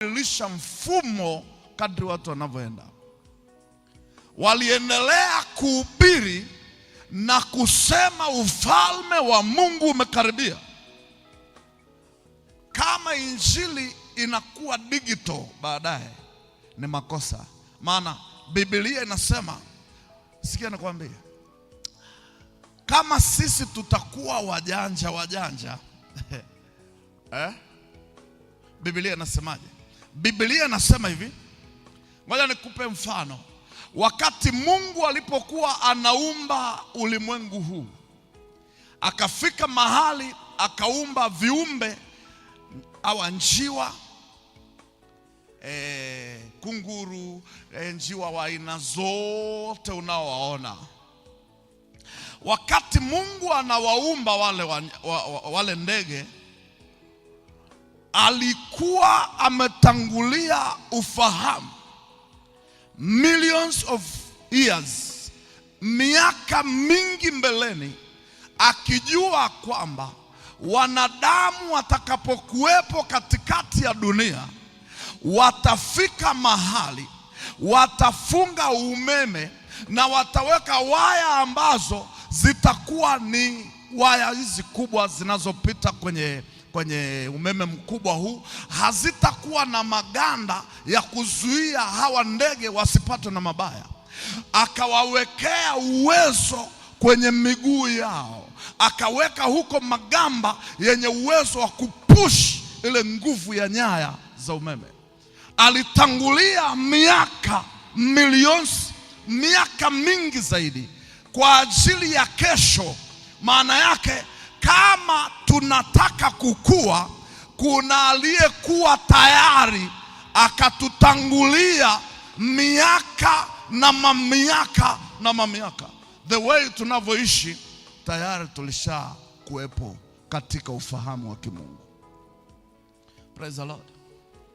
Lisha mfumo kadri watu wanavyoenda. Waliendelea kuhubiri na kusema ufalme wa Mungu umekaribia. Kama injili inakuwa digital baadaye ni makosa. Maana Biblia inasema, sikia nakwambia, kama sisi tutakuwa wajanja Biblia inasemaje? Biblia inasema hivi, ngoja nikupe mfano. Wakati Mungu alipokuwa anaumba ulimwengu huu, akafika mahali akaumba viumbe au njiwa, kunguru, njiwa wa aina zote unaowaona. Wakati Mungu anawaumba wale ndege, alikuwa ametangulia ufahamu millions of years, miaka mingi mbeleni, akijua kwamba wanadamu watakapokuwepo katikati ya dunia watafika mahali watafunga umeme na wataweka waya ambazo zitakuwa ni waya hizi kubwa zinazopita kwenye umeme mkubwa huu, hazitakuwa na maganda ya kuzuia hawa ndege wasipatwe na mabaya. Akawawekea uwezo kwenye miguu yao, akaweka huko magamba yenye uwezo wa kupush ile nguvu ya nyaya za umeme. Alitangulia miaka milioni, miaka mingi zaidi kwa ajili ya kesho. Maana yake kama tunataka kukua, kuna aliyekuwa tayari akatutangulia miaka na mamiaka na mamiaka. The way tunavyoishi tayari tulisha kuwepo katika ufahamu wa kimungu. Praise the Lord.